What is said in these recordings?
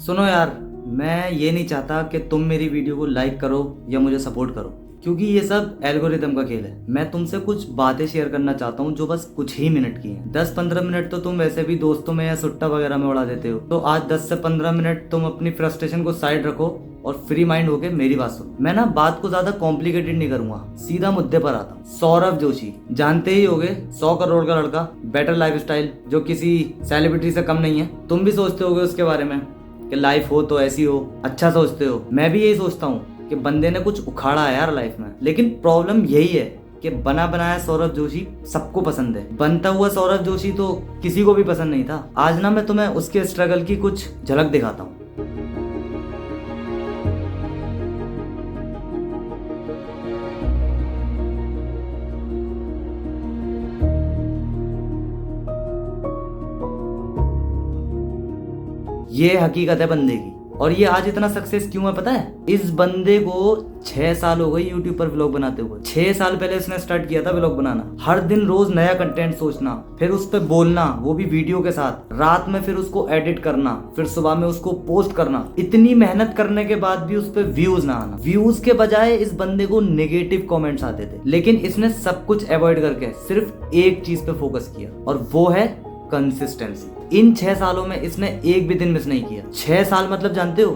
सुनो यार, मैं ये नहीं चाहता कि तुम मेरी वीडियो को लाइक करो या मुझे सपोर्ट करो, क्योंकि ये सब एल्गोरिदम का खेल है। मैं तुमसे कुछ बातें शेयर करना चाहता हूँ जो बस कुछ ही मिनट की हैं। 10-15 मिनट तो तुम वैसे भी दोस्तों में या सुट्टा वगैरह में उड़ा देते हो, तो आज 10 से 15 मिनट तुम अपनी फ्रस्ट्रेशन को साइड रखो और फ्री माइंड होके मेरी बात सुनो। मैं ना बात को ज्यादा कॉम्प्लिकेटेड नहीं करूंगा, सीधा मुद्दे पर आता हूँ। सौरभ जोशी जानते ही होगे, 100 करोड़ का लड़का, बेटर लाइफस्टाइल, जो किसी सेलिब्रिटी से कम नहीं है। तुम भी सोचते होगे उसके बारे में कि लाइफ हो तो ऐसी हो, अच्छा सोचते हो। मैं भी यही सोचता हूँ कि बंदे ने कुछ उखाड़ा है यार लाइफ में। लेकिन प्रॉब्लम यही है कि बना बनाया सौरभ जोशी सबको पसंद है, बनता हुआ सौरभ जोशी तो किसी को भी पसंद नहीं था। आज ना मैं तुम्हें उसके स्ट्रगल की कुछ झलक दिखाता हूँ। ये हकीकत है बंदे की, और ये आज इतना सक्सेस क्यों है पता है? इस बंदे को 6 साल हो गए यूट्यूब पर व्लॉग बनाते हुए। 6 साल पहले इसने स्टार्ट किया था व्लॉग बनाना। हर दिन रोज नया कंटेंट सोचना, फिर उस पर बोलना, वो भी वीडियो के साथ। रात में फिर उसको एडिट करना, फिर सुबह में उसको पोस्ट करना। इतनी मेहनत करने के बाद भी उस पर व्यूज ना आना। व्यूज के बजाय इस बंदे को नेगेटिव कॉमेंट्स आते थे, लेकिन इसने सब कुछ अवॉइड करके सिर्फ एक चीज पे फोकस किया, और वो है कंसिस्टेंसी। इन 6 सालों में इसने एक भी दिन मिस नहीं किया। 6 साल मतलब जानते हो,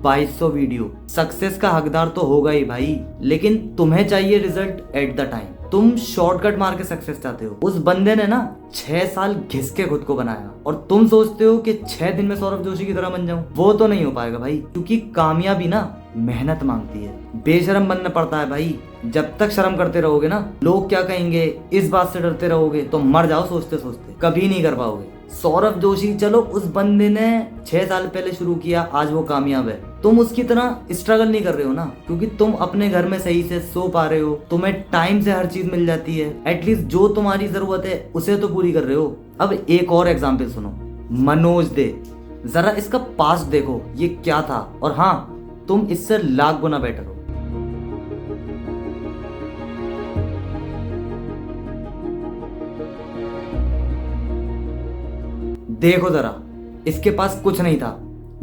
2200 वीडियो। सक्सेस का हकदार तो होगा ही भाई, लेकिन तुम्हें चाहिए रिजल्ट एट द टाइम। तुम शॉर्टकट मार के सक्सेस चाहते हो। उस बंदे ने ना 6 साल घिस के खुद को बनाया, और तुम सोचते हो कि 6 दिन में सौरभ जोशी की तरह बन जाऊं। वो तो नहीं हो पाएगा भाई, क्योंकि कामयाबी ना मेहनत मांगती है। बेशरम बनना पड़ता है भाई। जब तक शर्म करते रहोगे ना, लोग क्या कहेंगे, इस बात से डरते रहोगे, तो मर जाओ सोचते सोचते, कभी नहीं कर पाओगे। सौरभ जोशी, चलो उस बंदे ने 6 साल पहले शुरू किया, आज वो कामयाब है। तुम उसकी तरह स्ट्रगल नहीं कर रहे हो ना, क्योंकि तुम अपने घर में सही से सो पा रहे हो, तुम्हें टाइम से हर चीज मिल जाती है। एटलीस्ट जो तुम्हारी जरूरत है उसे तो पूरी कर रहे हो। अब एक और एग्जाम्पल सुनो, मनोज दे। जरा इसका पास्ट देखो, ये क्या था, और हाँ, तुम इससे लाख गुना बेटर हो। देखो जरा, इसके पास कुछ नहीं था,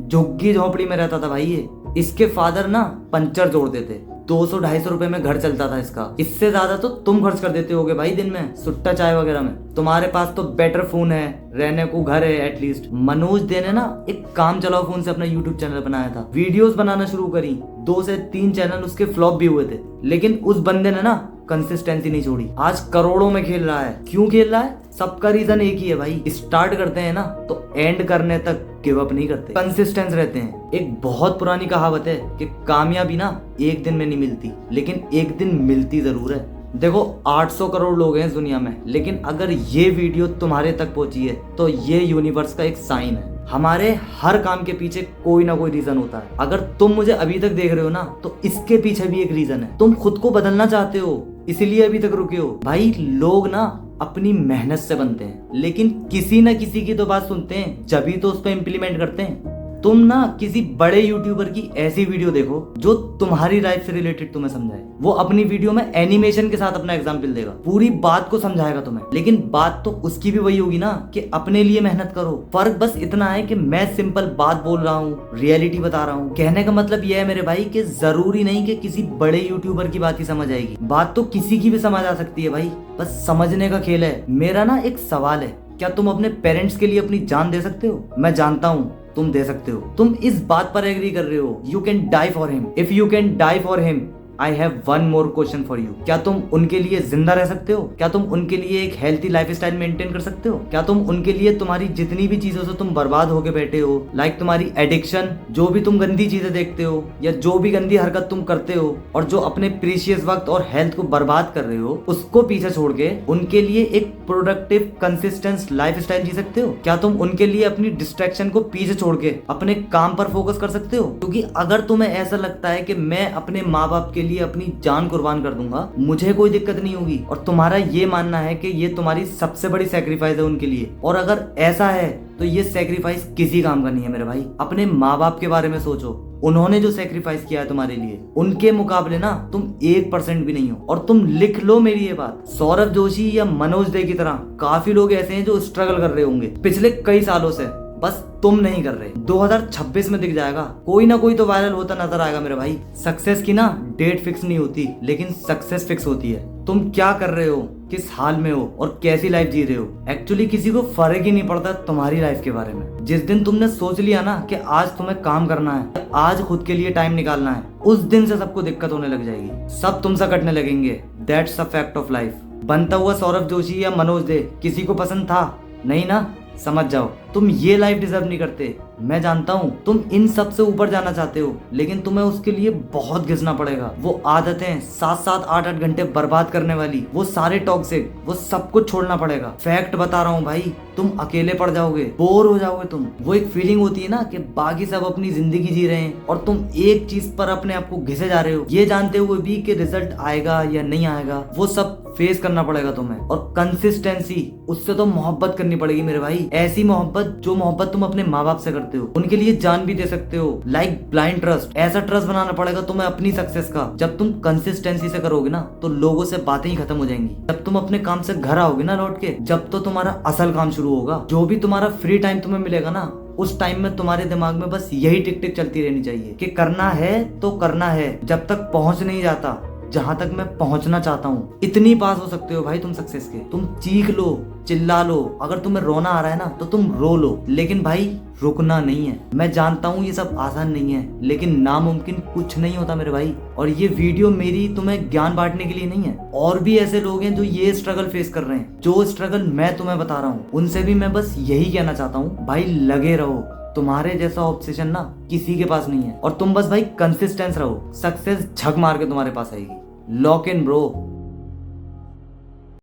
झुग्गी झोपड़ी में रहता था भाई ये। इसके फादर ना पंचर जोड़ते थे, 200-250 रुपए में घर चलता था इसका। इससे ज्यादा तो तुम खर्च कर देते होगे भाई दिन में सुट्टा चाय वगैरह में। तुम्हारे पास तो बेटर फोन है, रहने को घर है एटलीस्ट। मनोज दे ने ना एक काम चलाओ फोन से अपना यूट्यूब चैनल बनाया था, वीडियोस बनाना शुरू करी। 2 से 3 चैनल उसके फ्लॉप भी हुए थे, लेकिन उस बंदे ने ना कंसिस्टेंसी नहीं छोड़ी। आज करोड़ों में खेल रहा है। क्यों खेल रहा है? सबका रीजन एक ही है भाई, स्टार्ट करते हैं ना तो एंड करने तक गिव अप नहीं करते, कंसिस्टेंस रहते हैं। एक बहुत पुरानी कहावत है कि कामयाबी ना एक दिन में नहीं मिलती, लेकिन एक दिन मिलती जरूर है। देखो, 800 करोड़ लोग हैं इस दुनिया में, लेकिन अगर ये वीडियो तुम्हारे तक पहुंची है तो ये यूनिवर्स का एक साइन है। हमारे हर काम के पीछे कोई ना कोई रीजन होता है। अगर तुम मुझे अभी तक देख रहे हो ना, तो इसके पीछे भी एक रीजन है। तुम खुद को बदलना चाहते हो, इसीलिए अभी तक रुके हो भाई। लोग ना अपनी मेहनत से बनते हैं, लेकिन किसी न किसी की तो बात सुनते हैं, जब तो उस पर इम्प्लीमेंट करते हैं। तुम ना किसी बड़े यूट्यूबर की ऐसी वीडियो देखो जो तुम्हारी लाइफ से रिलेटेड तुम्हें समझाए। वो अपनी वीडियो में एनिमेशन के साथ अपना एग्जाम्पल देगा, पूरी बात को समझाएगा तुम्हें, लेकिन बात तो उसकी भी वही होगी ना कि अपने लिए मेहनत करो। फर्क बस इतना है कि मैं सिंपल बात बोल रहा हूँ, रियलिटी बता रहा हूँ। कहने का मतलब यह है मेरे भाई कि जरूरी नहीं कि किसी बड़े यूट्यूबर की बात ही समझ आएगी। बात तो किसी की भी समझ आ सकती है भाई, बस समझने का खेल है। मेरा ना एक सवाल है, क्या तुम अपने पेरेंट्स के लिए अपनी जान दे सकते हो? मैं जानता हूँ तुम दे सकते हो। तुम इस बात पर एग्री कर रहे हो, you can die for him. If you can die for him, I have one more question for you. क्या तुम उनके लिए जिंदा रह सकते हो? क्या तुम उनके लिए एक हेल्थी लाइफस्टाइल मेंटेन कर सकते हो? क्या तुम उनके लिए तुम्हारी जितनी भी चीजों से तुम बर्बाद होके बैठे हो, लाइक तुम्हारी एडिक्शन, जो भी तुम गंदी चीजें देखते हो या जो भी गंदी हरकत तुम करते हो, और जो अपने प्रीशियस वक्त और हेल्थ को बर्बाद कर रहे हो, उसको पीछे छोड़ के उनके लिए एक प्रोडक्टिव कंसिस्टेंट लाइफस्टाइल जी सकते हो? क्या तुम उनके लिए अपनी डिस्ट्रैक्शन को पीछे छोड़ के अपने काम पर फोकस कर सकते हो? क्योंकि अगर तुम्हें ऐसा लगता है कि मैं अपने माँ बाप के लिए अपनी जान कुर्बान कर दूंगा, मुझे कोई दिक्कत नहीं होगी, और तुम्हारा ये मानना है कि ये तुम्हारी सबसे बड़ी सैक्रिफाइस है उनके लिए, और अगर ऐसा है तो ये सैक्रिफाइस किसी काम का नहीं है मेरे भाई। अपने माँ बाप के बारे में सोचो, उन्होंने जो सैक्रिफाइस किया है तुम्हारे लिए, उनके मुकाबले ना तुम 1% भी नहीं हो। और तुम लिख लो मेरी ये बात, सौरभ जोशी या मनोज दे की तरह काफी लोग ऐसे हैं जो स्ट्रगल कर रहे होंगे पिछले कई सालों से, बस तुम नहीं कर रहे। 2026 में दिख जाएगा, कोई ना कोई तो वायरल होता नजर आएगा मेरे भाई। सक्सेस की ना डेट फिक्स नहीं होती, लेकिन सक्सेस फिक्स होती है। तुम क्या कर रहे हो, किस हाल में हो और कैसी लाइफ जी रहे हो, एक्चुअली किसी को फर्क ही नहीं पड़ता तुम्हारी लाइफ के बारे में। जिस दिन तुमने सोच लिया ना कि आज तुम्हें काम करना है, आज खुद के लिए टाइम निकालना है, उस दिन से सबको दिक्कत होने लग जाएगी, सब तुमसे कटने लगेंगे। That's a fact of life. बनता हुआ सौरभ जोशी या मनोज दे किसी को पसंद था? नहीं ना, समझ जाओ तुम ये लाइफ डिजर्व नहीं करते। मैं जानता हूँ तुम इन सब से ऊपर जाना चाहते हो, लेकिन तुम्हें उसके लिए बहुत घिसना पड़ेगा। वो आदतें 7-7 8-8 घंटे बर्बाद करने वाली, वो सारे टॉक्सिक, वो सब कुछ छोड़ना पड़ेगा। फैक्ट बता रहा हूँ भाई, तुम अकेले पड़ जाओगे, बोर हो जाओगे तुम। वो एक फीलिंग होती है ना कि बाकी सब अपनी जिंदगी जी रहे हैं और तुम एक चीज पर अपने आप को घिसे जा रहे हो, ये जानते हुए भी कि रिजल्ट आएगा या नहीं आएगा। वो सब फेस करना पड़ेगा तुम्हें। और कंसिस्टेंसी, उससे तो मोहब्बत करनी पड़ेगी मेरे भाई। ऐसी मोहब्बत जो मोहब्बत तुम अपने माँ बाप से करते हो, उनके लिए जान भी दे सकते हो। लाइक ब्लाइंड ट्रस्ट, ऐसा ट्रस्ट बनाना पड़ेगा तुम्हें अपनी सक्सेस का। जब तुम कंसिस्टेंसी से करोगे ना, तो लोगों से बातें ही खत्म हो जाएंगी। जब तुम अपने काम से घर आओगे ना लौट के, जब तो तुम्हारा असल काम शुरू होगा। जो भी तुम्हारा फ्री टाइम तुम्हें मिलेगा ना, उस टाइम में तुम्हारे दिमाग में बस यही टिक टिक चलती रहनी चाहिए कि करना है तो करना है, जब तक पहुंच नहीं जाता जहां तक मैं पहुंचना चाहता हूँ। इतनी पास हो सकते हो भाई तुम सक्सेस के। तुम चीख लो, चिल्ला लो, अगर तुम्हें रोना आ रहा है ना तो तुम रो लो, लेकिन भाई रुकना नहीं है। मैं जानता हूँ ये सब आसान नहीं है, लेकिन नामुमकिन कुछ नहीं होता मेरे भाई। और ये वीडियो मेरी तुम्हें ज्ञान बांटने के लिए नहीं है। और भी ऐसे लोग हैं जो ये स्ट्रगल फेस कर रहे हैं, जो स्ट्रगल मैं तुम्हें बता रहा हूँ, उनसे भी मैं बस यही कहना चाहता हूँ, भाई लगे रहो। तुम्हारे जैसा ऑब्सेशन ना किसी के पास नहीं है, और तुम बस भाई कंसिस्टेंस रहो, सक्सेस झक मार के तुम्हारे पास आएगी। Lock in bro.